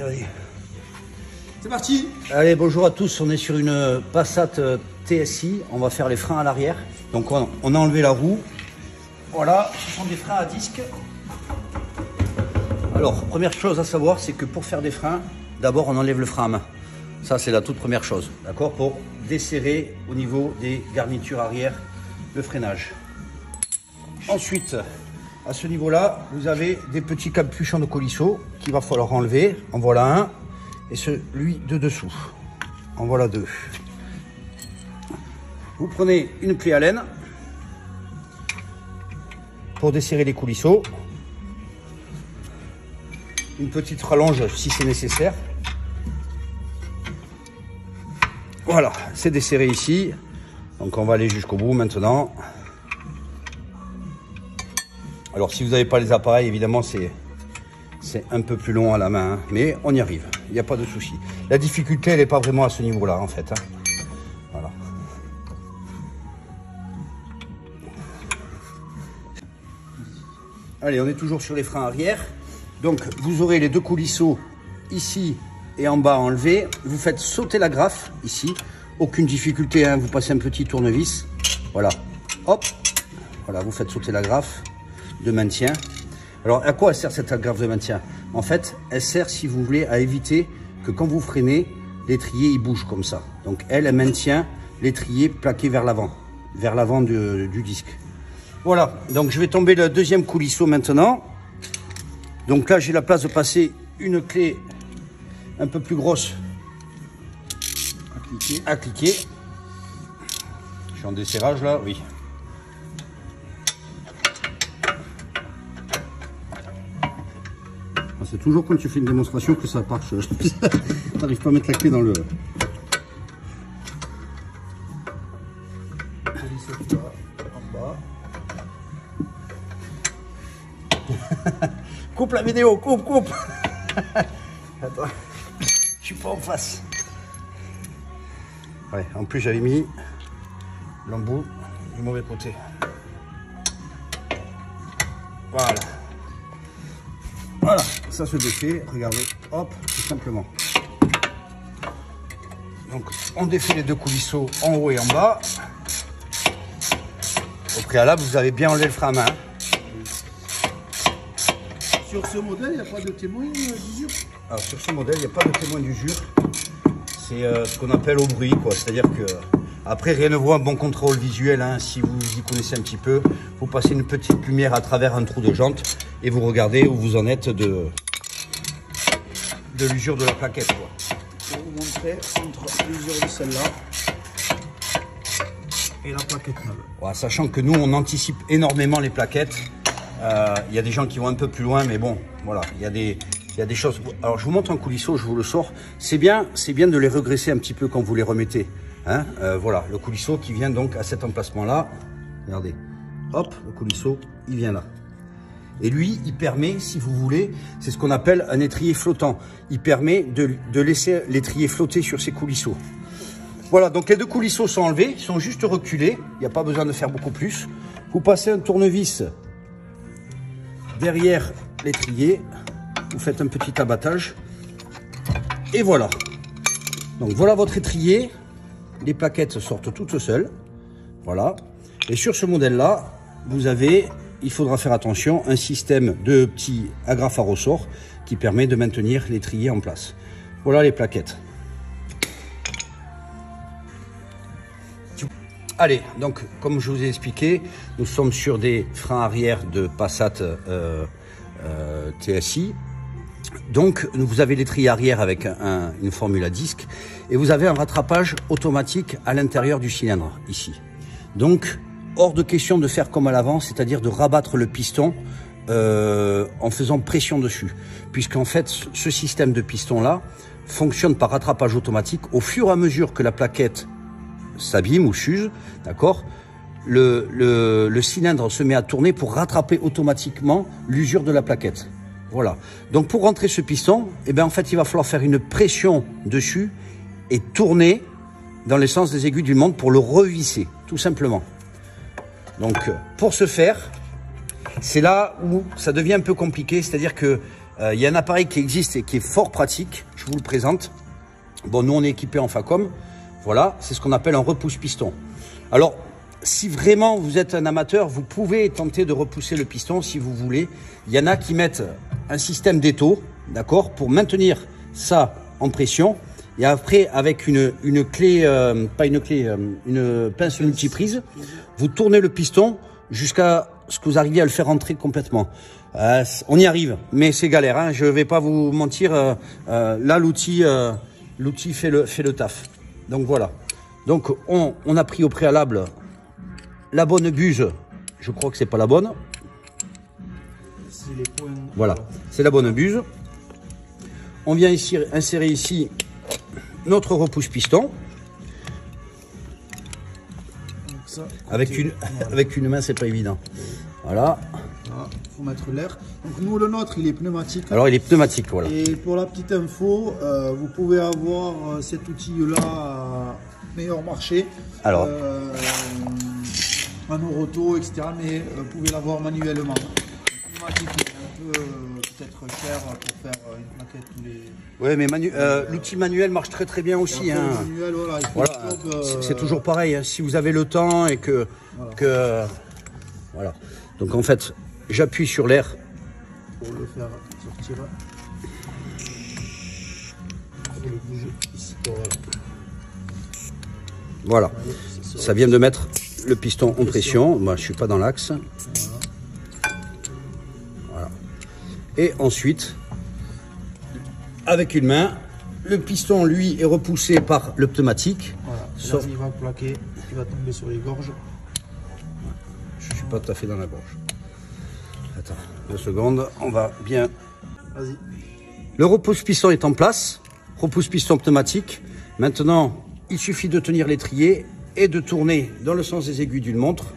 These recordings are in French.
Allez. C'est parti. Allez, bonjour à tous, on est sur une Passat TSI, on va faire les freins à l'arrière. Donc on a enlevé la roue. Voilà, ce sont des freins à disque. Alors, première chose à savoir, c'est que pour faire des freins, d'abord on enlève le frein à main. Ça c'est la toute première chose, d'accord, pour desserrer au niveau des garnitures arrière le freinage. Ensuite, à ce niveau-là, vous avez des petits capuchons de colisseau qu'il va falloir enlever. En voilà un. Et celui de dessous. En voilà deux. Vous prenez une clé Allen pour desserrer les coulisseaux. Une petite rallonge si c'est nécessaire. Voilà, c'est desserré ici. Donc on va aller jusqu'au bout maintenant. Alors si vous n'avez pas les appareils, évidemment c'est un peu plus long à la main, hein, mais on y arrive, il n'y a pas de souci. La difficulté, elle n'est pas vraiment à ce niveau-là, en fait. Hein. Voilà. Allez, on est toujours sur les freins arrière. Donc, vous aurez les deux coulisseaux ici et en bas enlevés. Vous faites sauter la graffe, ici. Aucune difficulté, hein, vous passez un petit tournevis. Voilà, hop. Voilà, vous faites sauter la graffe de maintien. Alors, à quoi elle sert cette graffe de maintien? En fait, elle sert, si vous voulez, à éviter que quand vous freinez, l'étrier il bouge comme ça. Donc, elle maintient l'étrier plaqué vers l'avant du disque. Voilà, donc je vais tomber le deuxième coulisseau maintenant. Donc là, j'ai la place de passer une clé un peu plus grosse à cliquer. Je suis en desserrage là, oui. C'est toujours quand tu fais une démonstration que ça marche. Tu n'arrives pas à mettre la clé dans le... En bas. Coupe la vidéo, coupe. Attends, je suis pas en face. Ouais, en plus j'avais mis l'embout du mauvais côté. Voilà. Voilà, ça se défait, regardez, hop, tout simplement. Donc, on défait les deux coulisseaux en haut et en bas. Au préalable, vous avez bien enlevé le frein à main. Sur ce modèle, il n'y a pas de témoin d'usure? Alors, sur ce modèle, il n'y a pas de témoin d'usure. C'est ce qu'on appelle au bruit, quoi. C'est-à-dire que, après, rien ne vaut un bon contrôle visuel, hein. Si vous y connaissez un petit peu, vous passez une petite lumière à travers un trou de jante et vous regardez où vous en êtes de l'usure de la plaquette, quoi. Je vais vous montrer entre l'usure de celle-là et la plaquette neuve. Ouais, sachant que nous, on anticipe énormément les plaquettes. Il y a des gens qui vont un peu plus loin, mais bon, voilà, il y a des choses. Alors, je vous montre un coulisseau, je vous le sors. C'est bien de les regresser un petit peu quand vous les remettez. Hein, voilà, le coulisseau qui vient donc à cet emplacement-là. Regardez, hop, le coulisseau, il vient là. Et lui, il permet, si vous voulez, c'est ce qu'on appelle un étrier flottant. Il permet de laisser l'étrier flotter sur ces coulisseaux. Voilà, donc les deux coulisseaux sont enlevés, ils sont juste reculés. Il n'y a pas besoin de faire beaucoup plus. Vous passez un tournevis derrière l'étrier. Vous faites un petit abattage. Et voilà. Donc voilà votre étrier. Les plaquettes sortent toutes seules. Voilà. Et sur ce modèle-là, vous avez, il faudra faire attention, un système de petits agrafes à ressort qui permet de maintenir l'étrier en place. Voilà les plaquettes. Allez, donc comme je vous ai expliqué, nous sommes sur des freins arrière de Passat TSI. Donc vous avez l'étrier arrière avec une formule à disque et vous avez un rattrapage automatique à l'intérieur du cylindre ici. Donc hors de question de faire comme à l'avant, c'est-à-dire de rabattre le piston en faisant pression dessus, puisqu'en fait ce système de piston là fonctionne par rattrapage automatique. Au fur et à mesure que la plaquette s'abîme ou s'use, d'accord, le cylindre se met à tourner pour rattraper automatiquement l'usure de la plaquette. Voilà. Donc pour rentrer ce piston, eh bien en fait il va falloir faire une pression dessus et tourner dans le sens des aiguilles d'une montre pour le revisser, tout simplement. Donc pour ce faire, c'est là où ça devient un peu compliqué, c'est-à-dire que Il y a un appareil qui existe et qui est fort pratique. Je vous le présente. Bon, nous, on est équipé en Facom. Voilà, c'est ce qu'on appelle un repousse-piston. Alors, si vraiment vous êtes un amateur, vous pouvez tenter de repousser le piston si vous voulez. Il y en a qui mettent un système d'étau, d'accord, pour maintenir ça en pression. Et après, avec une clé, une pince multiprise, vous tournez le piston jusqu'à ce que vous arriviez à le faire rentrer complètement. On y arrive, mais c'est galère, hein, je ne vais pas vous mentir. Là, l'outil fait le taf. Donc voilà. Donc on a pris au préalable la bonne buse. Je crois que c'est pas la bonne. C'est les points. Voilà, c'est la bonne buse. On vient ici insérer ici notre repousse-piston. Avec une main, c'est pas évident. Voilà. Il faut mettre l'air. Donc nous, le nôtre, il est pneumatique. Alors, il est pneumatique, voilà. Et pour la petite info, vous pouvez avoir cet outil-là meilleur marché. Alors, en Oroto, etc. Mais vous pouvez l'avoir manuellement. Pneumatique, c'est un peu peut-être cher pour faire une plaquette tous les... Oui, mais l'outil manuel marche très très bien aussi. Hein. Manuel, voilà, Voilà. C'est toujours pareil. Hein. Si vous avez le temps et que voilà. Donc en fait, j'appuie sur l'air. Pour le faire sortir. Pour le bouger ici. Voilà. Ça vient de mettre le piston en pression. Moi, je suis pas dans l'axe. Voilà. Et ensuite, avec une main, le piston, lui, est repoussé par le pneumatique. Voilà. Là, il va plaquer, il va tomber sur les gorges. Je ne suis pas tout à fait dans la gorge. Attends, 2 secondes, on va bien. Vas-y. Le repousse-piston est en place. Repousse-piston pneumatique. Maintenant, il suffit de tenir l'étrier et de tourner dans le sens des aiguilles d'une montre.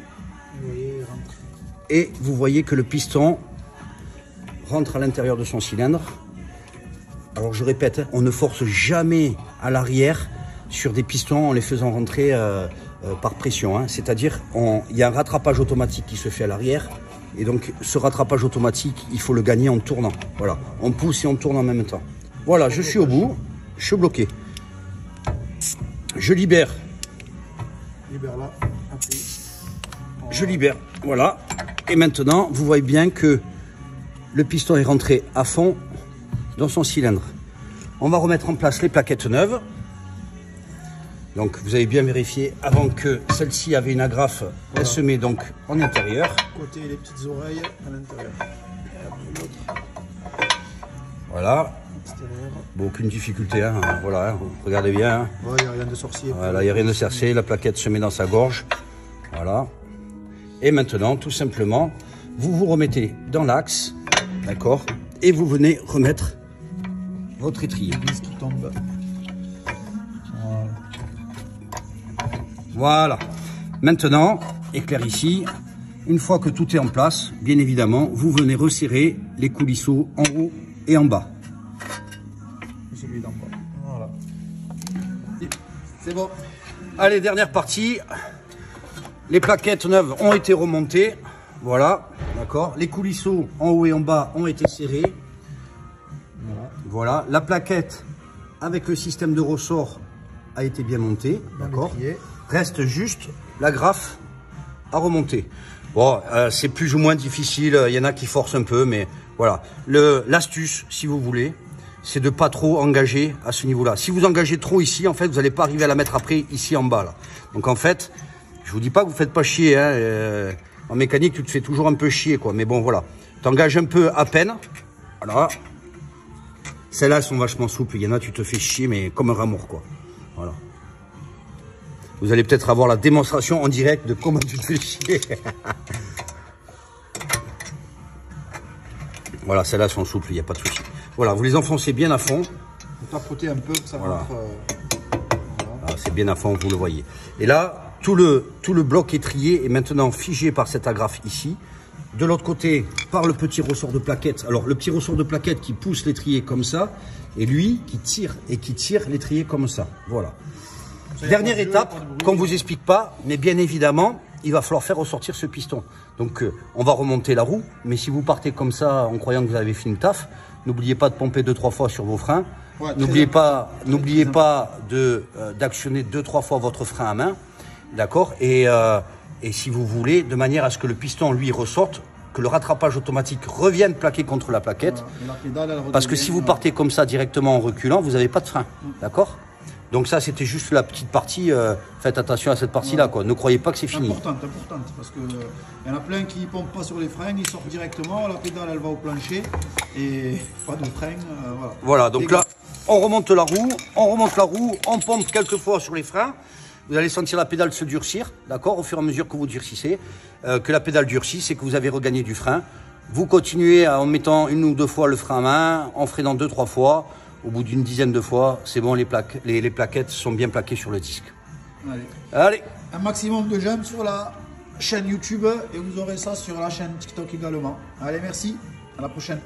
Vous voyez, il rentre. Et vous voyez que le piston rentre à l'intérieur de son cylindre. Alors je répète, on ne force jamais à l'arrière sur des pistons en les faisant rentrer par pression. Hein. C'est-à-dire, il y a un rattrapage automatique qui se fait à l'arrière. Et donc ce rattrapage automatique, il faut le gagner en tournant. Voilà, on pousse et on tourne en même temps. Voilà, je suis au bout, je suis bloqué. Je libère. Libère là, appuie. Je libère, voilà. Et maintenant, vous voyez bien que le piston est rentré à fond dans son cylindre. On va remettre en place les plaquettes neuves. Donc vous avez bien vérifié avant que celle-ci avait une agrafe, voilà. Elle se met donc en intérieur. Côté les petites oreilles à l'intérieur. Voilà. Extérieur. Bon, aucune difficulté, hein. Voilà, hein. Regardez bien. Hein. Ouais, il n'y a rien de sorcier. Voilà, il n'y a rien de sorcier, la plaquette se met dans sa gorge. Voilà. Et maintenant, tout simplement, vous vous remettez dans l'axe, d'accord, et vous venez remettre votre étrier. Qui tombe. Voilà. Maintenant, éclair ici. Une fois que tout est en place, bien évidemment, vous venez resserrer les coulisseaux en haut et en bas. Et celui d'en bas. Voilà. C'est bon. Allez, dernière partie. Les plaquettes neuves ont été remontées. Voilà, d'accord. Les coulisseaux en haut et en bas ont été serrés. Voilà. La plaquette avec le système de ressort a été bien montée. D'accord. Reste juste l'agrafe à remonter. Bon, c'est plus ou moins difficile. Il y en a qui forcent un peu, mais voilà. L'astuce, si vous voulez, c'est de pas trop engager à ce niveau-là. Si vous engagez trop ici, en fait, vous n'allez pas arriver à la mettre après ici en bas, là. Donc en fait, je vous dis pas que vous faites pas chier. Hein. En mécanique, tu te fais toujours un peu chier, quoi. Mais bon, voilà. Tu engages un peu à peine. Voilà. Celles-là, elles sont vachement souples. Il y en a, tu te fais chier, mais comme un ramour, quoi. Voilà. Vous allez peut-être avoir la démonstration en direct de comment tu te fais chier. Voilà, celles-là sont souples, il n'y a pas de souci. Voilà, vous les enfoncez bien à fond. Vous tapotez un peu, que ça voilà. rentre. Voilà, c'est bien à fond, vous le voyez. Et là, tout le bloc étrier est maintenant figé par cette agrafe ici. De l'autre côté, par le petit ressort de plaquette. Alors, le petit ressort de plaquette qui pousse l'étrier comme ça. Et lui, qui tire l'étrier comme ça. Voilà. Dernière étape, qu'on ne vous explique pas, mais bien évidemment, il va falloir faire ressortir ce piston. Donc, on va remonter la roue, mais si vous partez comme ça en croyant que vous avez fini le taf, N'oubliez pas de pomper 2-3 fois sur vos freins. Ouais, N'oubliez pas d'actionner 2-3 fois votre frein à main. D'accord, et si vous voulez, de manière à ce que le piston, lui, ressorte, que le rattrapage automatique revienne plaquer contre la plaquette. Et la pédale, elle Parce que si vous partez comme ça directement en reculant, vous n'avez pas de frein. D'accord? Donc ça, c'était juste la petite partie. Faites attention à cette partie-là, quoi. Ne croyez pas que c'est fini. Importante, parce que y en a plein qui ne pompent pas sur les freins, ils sortent directement, la pédale, elle va au plancher, et pas de frein, voilà. Voilà, donc là, on remonte la roue, on pompe quelques fois sur les freins. Vous allez sentir la pédale se durcir, d'accord, au fur et à mesure que vous durcissez, que la pédale durcit, c'est que vous avez regagné du frein. Vous continuez en mettant 1 ou 2 fois le frein à main, en freinant 2-3 fois. Au bout d'une dizaine de fois, c'est bon, les plaquettes sont bien plaquées sur le disque. Allez. Un maximum de j'aime sur la chaîne YouTube et vous aurez ça sur la chaîne TikTok également. Allez, merci, à la prochaine.